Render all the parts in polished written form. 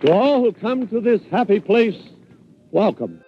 To all who come to this happy place, welcome.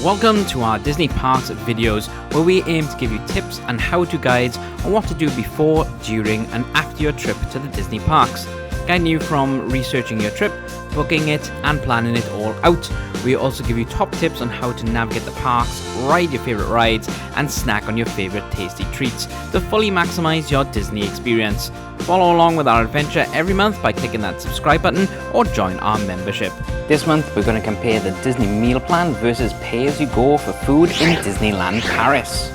Welcome to our Disney Parks videos, where we aim to give you tips and how-to guides on what to do before, during and after your trip to the Disney Parks. Guiding you from researching your trip, booking it and planning it all out. We also give you top tips on how to navigate the parks, ride your favourite rides and snack on your favourite tasty treats to fully maximise your Disney experience. Follow along with our adventure every month by clicking that subscribe button or join our membership. This month we're going to compare the Disney meal plan versus pay-as-you-go for food in Disneyland Paris.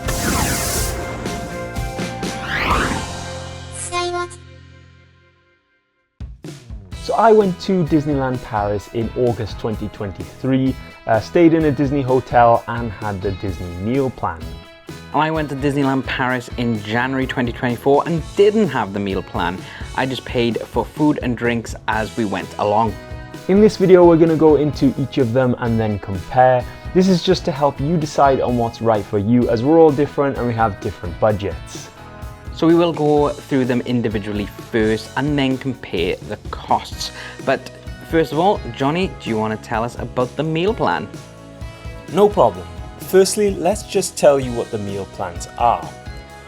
So I went to Disneyland Paris in August 2023, stayed in a Disney hotel and had the Disney meal plan. I went to Disneyland Paris in January 2024 and didn't have the meal plan. I just paid for food and drinks as we went along. In this video we're going to go into each of them and then compare. This is just to help you decide on what's right for you, as we're all different and we have different budgets. So we will go through them individually first and then compare the costs. But first of all, Johnny, do you want to tell us about the meal plan? No problem. Firstly, let's just tell you what the meal plans are.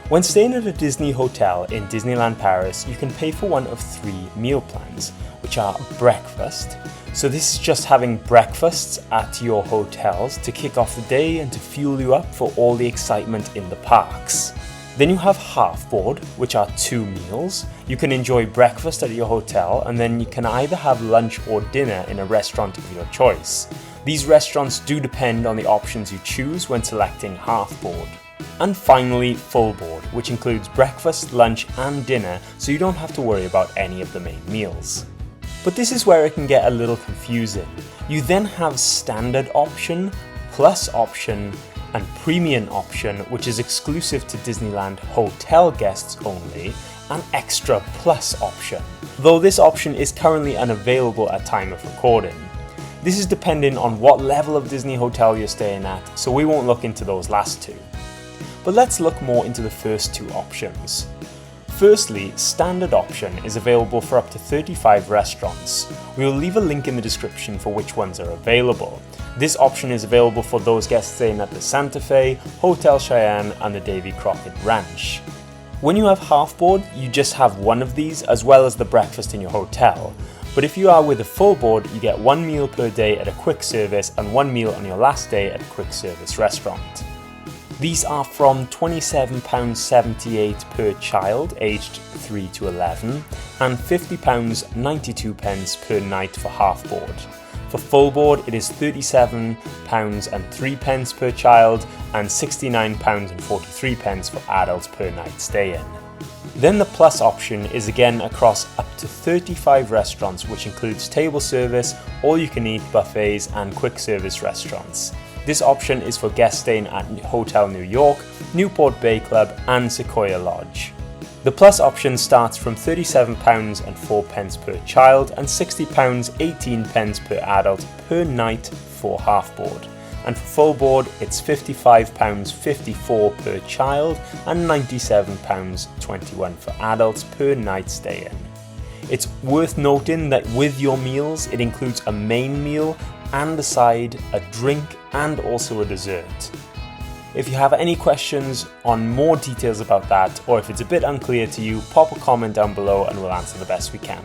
When staying at a Disney hotel in Disneyland Paris, you can pay for one of 3 meal plans, which are breakfast. So this is just having breakfasts at your hotels to kick off the day and to fuel you up for all the excitement in the parks. Then you have half board, which are 2 meals. You can enjoy breakfast at your hotel and then you can either have lunch or dinner in a restaurant of your choice. These restaurants do depend on the options you choose when selecting half board. And finally, full board, which includes breakfast, lunch and dinner, so you don't have to worry about any of the main meals. But this is where it can get a little confusing. You then have standard option, plus option, and premium option, which is exclusive to Disneyland hotel guests only, and extra plus option, though this option is currently unavailable at time of recording. This is depending on what level of Disney hotel you're staying at, so we won't look into those last 2. But let's look more into the first 2 options. Firstly, standard option is available for up to 35 restaurants. We will leave a link in the description for which ones are available. This option is available for those guests staying at the Santa Fe, Hotel Cheyenne and the Davy Crockett Ranch. When you have half board, you just have one of these as well as the breakfast in your hotel. But if you are with a full board, you get 1 meal per day at a quick service and 1 meal on your last day at a quick service restaurant. These are from £27.78 per child aged 3 to 11 and £50.92 per night for half board. For full board it is £37.03 per child and £69.43 for adults per night stay in. Then the plus option is again across up to 35 restaurants, which includes table service, all you can eat buffets and quick service restaurants. This option is for guests staying at Hotel New York, Newport Bay Club and Sequoia Lodge. The plus option starts from £37.04 per child and £60.18 per adult per night for half board. And for full board it's £55.54 per child and £97.21 for adults per night stay in. It's worth noting that with your meals it includes a main meal and a side, a drink and also a dessert. If you have any questions on more details about that, or if it's a bit unclear to you, pop a comment down below and we'll answer the best we can.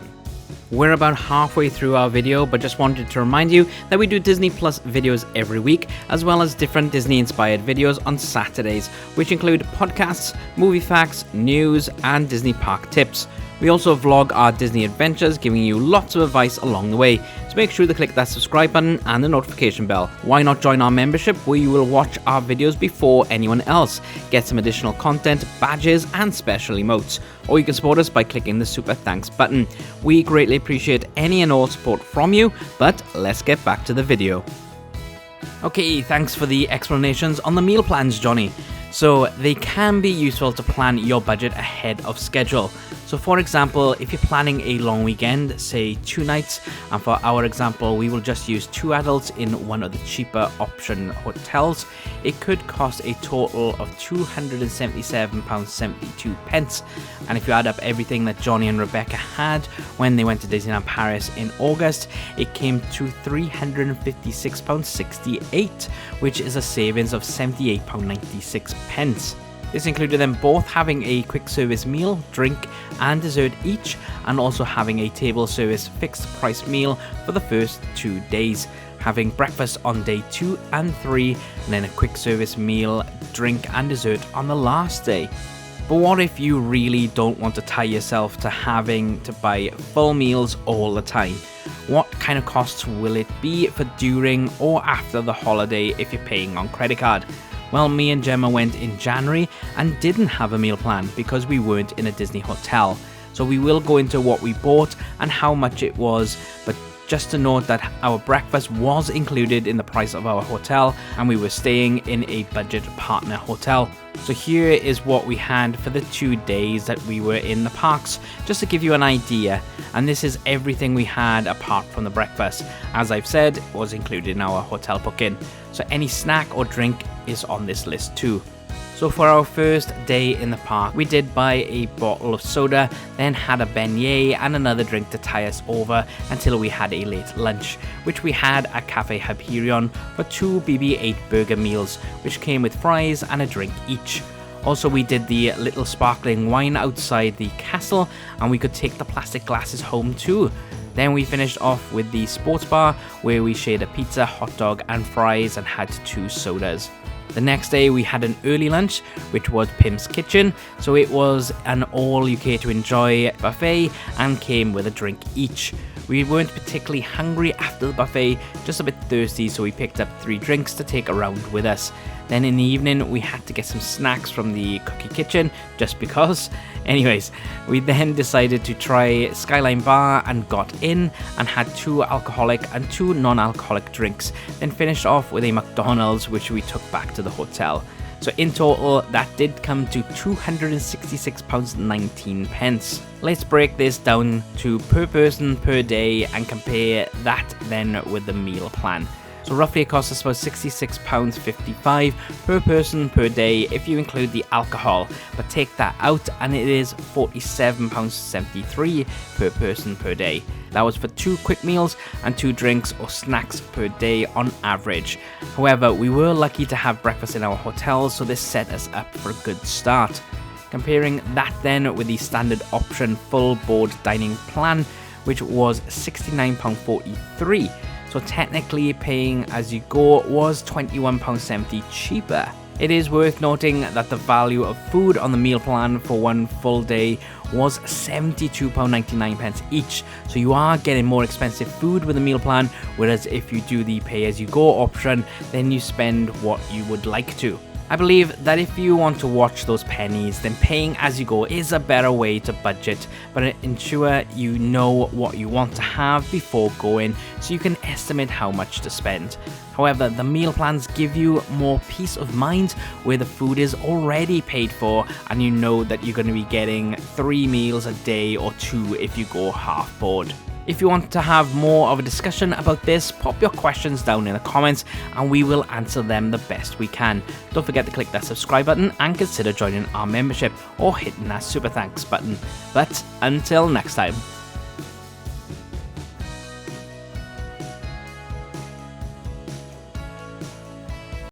We're about halfway through our video, but just wanted to remind you that we do Disney Plus videos every week, as well as different Disney-inspired videos on Saturdays, which include podcasts, movie facts, news, and Disney park tips. We also vlog our Disney adventures, giving you lots of advice along the way, so make sure to click that subscribe button and the notification bell. Why not join our membership, where you will watch our videos before anyone else, get some additional content, badges and special emotes, or you can support us by clicking the super thanks button. We greatly appreciate any and all support from you, but let's get back to the video. Okay, thanks for the explanations on the meal plans, Johnny. So they can be useful to plan your budget ahead of schedule. So for example, if you're planning a long weekend, say 2 nights, and for our example, we will just use 2 adults in one of the cheaper option hotels, it could cost a total of £277.72. And if you add up everything that Johnny and Rebecca had when they went to Disneyland Paris in August, it came to £356.68, which is a savings of £78.96. This included them both having a quick service meal, drink and dessert each, and also having a table service fixed price meal for the first 2 days, having breakfast on day 2 and 3, and then a quick service meal, drink and dessert on the last day. But what if you really don't want to tie yourself to having to buy full meals all the time? What kind of costs will it be for during or after the holiday if you're paying on credit card? Well, me and Gemma went in January and didn't have a meal plan because we weren't in a Disney hotel. So we will go into what we bought and how much it was, but just to note that our breakfast was included in the price of our hotel and we were staying in a budget partner hotel. So here is what we had for the 2 days that we were in the parks, just to give you an idea. And this is everything we had apart from the breakfast. As I've said, it was included in our hotel booking. So any snack or drink is on this list too. So for our first day in the park, we did buy a bottle of soda, then had a beignet and another drink to tie us over until we had a late lunch, which we had at Cafe Hyperion for 2 BB-8 burger meals, which came with fries and a drink each. Also, we did the little sparkling wine outside the castle, and we could take the plastic glasses home too. Then we finished off with the sports bar, where we shared a pizza, hot dog and fries and had 2 sodas. The next day we had an early lunch, which was Pim's Kitchen, so it was an all-you-care-to-enjoy buffet and came with a drink each. We weren't particularly hungry after the buffet, just a bit thirsty, so we picked up 3 drinks to take around with us. Then in the evening we had to get some snacks from the cookie kitchen, just because. Anyways, we then decided to try Skyline Bar and got in and had 2 alcoholic and 2 non-alcoholic drinks, then finished off with a McDonald's, which we took back to the hotel. So in total, that did come to £266.19. Let's break this down to per person per day and compare that then with the meal plan. So roughly it costs us about £66.55 per person per day if you include the alcohol, but take that out and it is £47.73 per person per day. That was for 2 quick meals and 2 drinks or snacks per day on average. However, we were lucky to have breakfast in our hotel, so this set us up for a good start. Comparing that then with the standard option full board dining plan, which was £69.43. So technically paying as you go was £21.70 cheaper. It is worth noting that the value of food on the meal plan for one full day was £72.99 each, so you are getting more expensive food with the meal plan, whereas if you do the pay as you go option, then you spend what you would like to. I believe that if you want to watch those pennies, then paying as you go is a better way to budget, but ensure you know what you want to have before going so you can estimate how much to spend. However, the meal plans give you more peace of mind where the food is already paid for and you know that you're going to be getting 3 meals a day or 2 if you go half board. If you want to have more of a discussion about this, pop your questions down in the comments and we will answer them the best we can. Don't forget to click that subscribe button and consider joining our membership or hitting that super thanks button. But until next time.